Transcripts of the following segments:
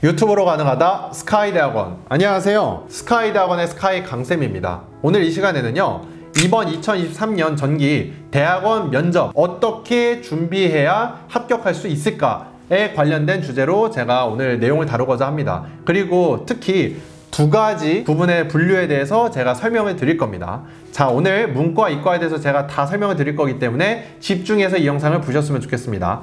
유튜브로 가능하다 스카이대학원. 안녕하세요, 스카이대학원의 스카이 강쌤입니다. 오늘 이 시간에는요, 이번 2023년 전기 대학원 면접 어떻게 준비해야 합격할 수 있을까에 관련된 주제로 제가 오늘 내용을 다루고자 합니다. 그리고 특히 두 가지 부분의 분류에 대해서 제가 설명을 드릴 겁니다. 자, 오늘 문과, 이과에 대해서 제가 다 설명을 드릴 거기 때문에 집중해서 이 영상을 보셨으면 좋겠습니다.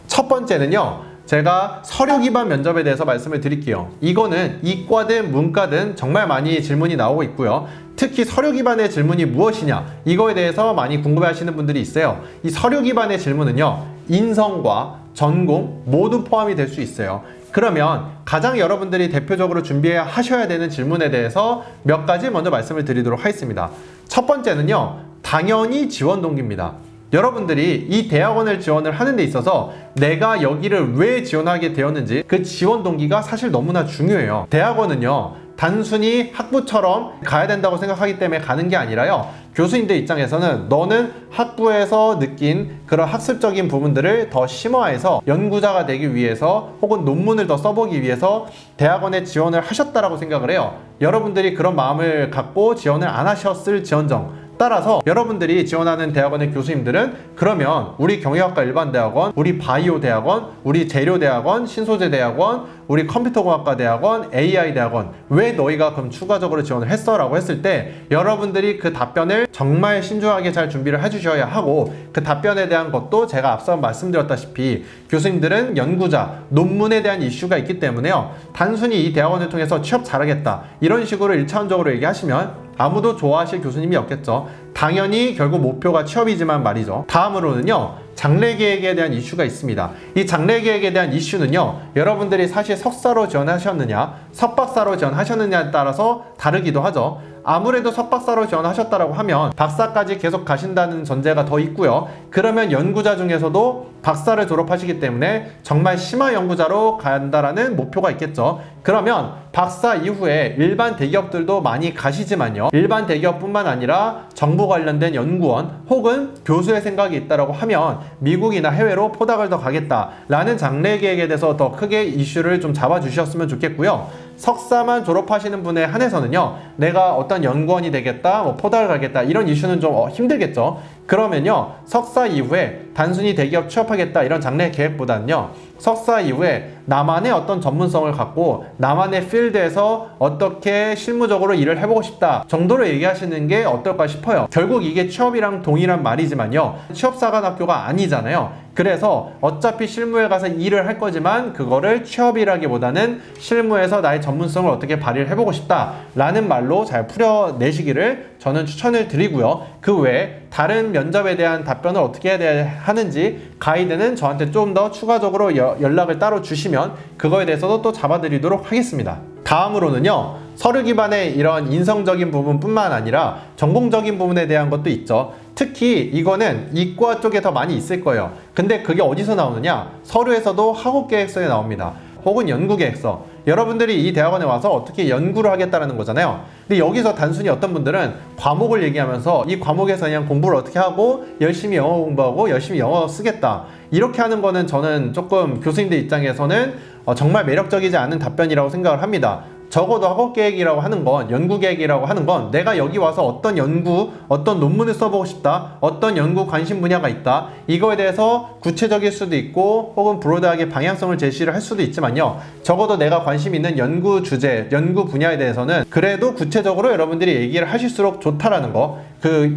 첫 번째는요, 제가 서류 기반 면접에 대해서 말씀을 드릴게요. 이거는 이과든 문과든 정말 많이 질문이 나오고 있고요. 특히 서류 기반의 질문이 무엇이냐, 이거에 대해서 많이 궁금해 하시는 분들이 있어요. 이 서류 기반의 질문은요, 인성과 전공 모두 포함이 될 수 있어요. 그러면 가장 여러분들이 대표적으로 준비해야 하셔야 되는 질문에 대해서 몇 가지 먼저 말씀을 드리도록 하겠습니다. 첫 번째는요, 당연히 지원 동기입니다. 여러분들이 이 대학원을 지원을 하는 데 있어서 내가 여기를 왜 지원하게 되었는지 그 지원 동기가 사실 너무나 중요해요. 대학원은요, 단순히 학부처럼 가야 된다고 생각하기 때문에 가는 게 아니라요, 교수님들 입장에서는 너는 학부에서 느낀 그런 학습적인 부분들을 더 심화해서 연구자가 되기 위해서 혹은 논문을 더 써보기 위해서 대학원에 지원을 하셨다라고 생각을 해요. 여러분들이 그런 마음을 갖고 지원을 안 하셨을 지언정, 따라서 여러분들이 지원하는 대학원의 교수님들은 그러면 우리 경영학과 일반대학원, 우리 바이오대학원, 우리 재료대학원, 신소재대학원, 우리 컴퓨터공학과 대학원, AI대학원 왜 너희가 그럼 추가적으로 지원을 했어? 라고 했을 때 여러분들이 그 답변을 정말 신중하게 잘 준비를 해주셔야 하고, 그 답변에 대한 것도 제가 앞서 말씀드렸다시피 교수님들은 연구자, 논문에 대한 이슈가 있기 때문에요, 단순히 이 대학원을 통해서 취업 잘하겠다 이런 식으로 1차원적으로 얘기하시면 아무도 좋아하실 교수님이 없겠죠. 당연히 결국 목표가 취업이지만 말이죠. 다음으로는요, 장래계획에 대한 이슈가 있습니다. 이 장래계획에 대한 이슈는요, 여러분들이 사실 석사로 지원하셨느냐 석박사로 지원하셨느냐에 따라서 다르기도 하죠. 아무래도 석박사로 지원하셨다라고 하면 박사까지 계속 가신다는 전제가 더 있고요. 그러면 연구자 중에서도 박사를 졸업하시기 때문에 정말 심화 연구자로 간다라는 목표가 있겠죠. 그러면 박사 이후에 일반 대기업들도 많이 가시지만요, 일반 대기업뿐만 아니라 정부 관련된 연구원 혹은 교수의 생각이 있다라고 하면 미국이나 해외로 포닥을 더 가겠다라는 장래계획에 대해서 더 크게 이슈를 좀 잡아주셨으면 좋겠고요. 석사만 졸업하시는 분에 한해서는요, 내가 어떤 연구원이 되겠다, 포닥을 가겠다 이런 이슈는 좀 힘들겠죠. 그러면요, 석사 이후에 단순히 대기업 취업하겠다 이런 장래 계획보다는요, 석사 이후에 나만의 어떤 전문성을 갖고 나만의 필드에서 어떻게 실무적으로 일을 해보고 싶다 정도로 얘기하시는 게 어떨까 싶어요. 결국 이게 취업이랑 동일한 말이지만요, 취업사관학교가 아니잖아요. 그래서 어차피 실무에 가서 일을 할 거지만 그거를 취업이라기보다는 실무에서 나의 전문성을 어떻게 발휘를 해보고 싶다 라는 말로 잘 풀어내시기를 저는 추천을 드리고요. 그 외에 다른 면접에 대한 답변을 어떻게 해야 하는지 가이드는 저한테 좀 더 추가적으로 연락을 따로 주시면 그거에 대해서도 또 잡아드리도록 하겠습니다. 다음으로는요, 서류 기반의 이런 인성적인 부분뿐만 아니라 전공적인 부분에 대한 것도 있죠. 특히 이거는 이과 쪽에 더 많이 있을 거예요. 근데 그게 어디서 나오느냐? 서류에서도 학업계획서에 나옵니다. 혹은 연구계획서. 여러분들이 이 대학원에 와서 어떻게 연구를 하겠다는 거잖아요. 근데 여기서 단순히 어떤 분들은 과목을 얘기하면서 이 과목에서 그냥 공부를 어떻게 하고 열심히 영어 공부하고 열심히 영어 쓰겠다 이렇게 하는 거는 저는 조금 교수님들 입장에서는 정말 매력적이지 않은 답변이라고 생각을 합니다. 적어도 학업계획이라고 하는 건, 연구계획이라고 하는 건 내가 여기 와서 어떤 연구, 어떤 논문을 써보고 싶다, 어떤 연구 관심 분야가 있다, 이거에 대해서 구체적일 수도 있고 혹은 브로드하게 방향성을 제시를 할 수도 있지만요, 적어도 내가 관심 있는 연구 주제, 연구 분야에 대해서는 그래도 구체적으로 여러분들이 얘기를 하실수록 좋다라는 거.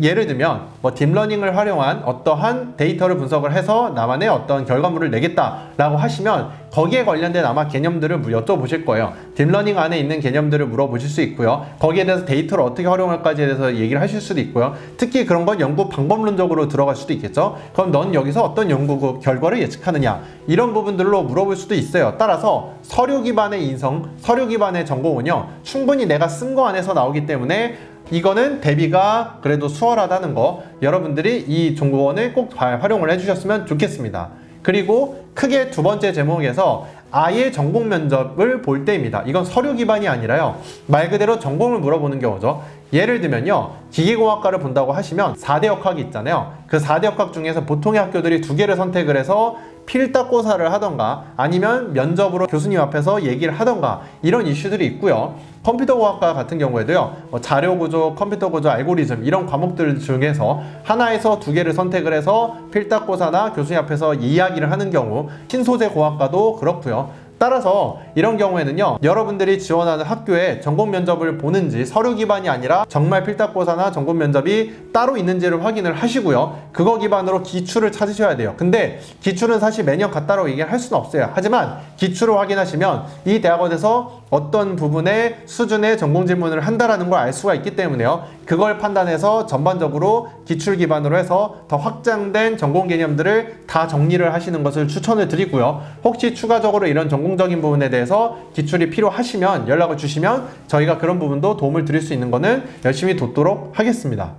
예를 들면 딥러닝을 활용한 어떠한 데이터를 분석을 해서 나만의 어떤 결과물을 내겠다라고 하시면 거기에 관련된 아마 개념들을 여쭤보실 거예요. 딥러닝 안에 있는 개념들을 물어보실 수 있고요. 거기에 대해서 데이터를 어떻게 활용할까지에 대해서 얘기를 하실 수도 있고요. 특히 그런 건 연구 방법론적으로 들어갈 수도 있겠죠. 그럼 넌 여기서 어떤 연구 결과를 예측하느냐 이런 부분들로 물어볼 수도 있어요. 따라서 서류 기반의 인성, 서류 기반의 전공은요, 충분히 내가 쓴 거 안에서 나오기 때문에 이거는 대비가 그래도 수월하다는 거, 여러분들이 이 정보원을 꼭 잘 활용을 해주셨으면 좋겠습니다. 그리고 크게 두 번째 제목에서 아예 전공 면접을 볼 때입니다. 이건 서류 기반이 아니라요, 말 그대로 전공을 물어보는 경우죠. 예를 들면요, 기계공학과를 본다고 하시면 4대 역학이 있잖아요. 그 4대 역학 중에서 보통의 학교들이 2개를 선택을 해서 필답고사를 하던가 아니면 면접으로 교수님 앞에서 얘기를 하던가 이런 이슈들이 있고요. 컴퓨터공학과 같은 경우에도요, 자료구조, 컴퓨터구조, 알고리즘 이런 과목들 중에서 하나에서 2개를 선택을 해서 필답고사나 교수님 앞에서 이야기를 하는 경우, 신소재공학과도 그렇고요. 따라서 이런 경우에는요, 여러분들이 지원하는 학교에 전공 면접을 보는지 서류 기반이 아니라 정말 필답고사나 전공 면접이 따로 있는지를 확인을 하시고요. 그거 기반으로 기출을 찾으셔야 돼요. 근데 기출은 사실 매년 같다라고 얘기를 할 수는 없어요. 하지만 기출을 확인하시면 이 대학원에서 어떤 부분의 수준의 전공 질문을 한다라는 걸 알 수가 있기 때문에요. 그걸 판단해서 전반적으로 기출 기반으로 해서 더 확장된 전공 개념들을 다 정리를 하시는 것을 추천을 드리고요. 혹시 추가적으로 이런 전공적인 부분에 대해서 기출이 필요하시면 연락을 주시면 저희가 그런 부분도 도움을 드릴 수 있는 거는 열심히 돕도록 하겠습니다.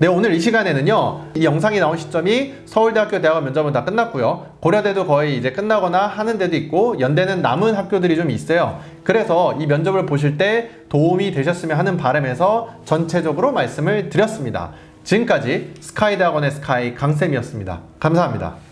네, 오늘 이 시간에는요, 이 영상이 나온 시점이 서울대학교 대학원 면접은 다 끝났고요. 고려대도 거의 이제 끝나거나 하는 데도 있고 연대는 남은 학교들이 좀 있어요. 그래서 이 면접을 보실 때 도움이 되셨으면 하는 바람에서 전체적으로 말씀을 드렸습니다. 지금까지 스카이대학원의 스카이 강쌤이었습니다. 감사합니다.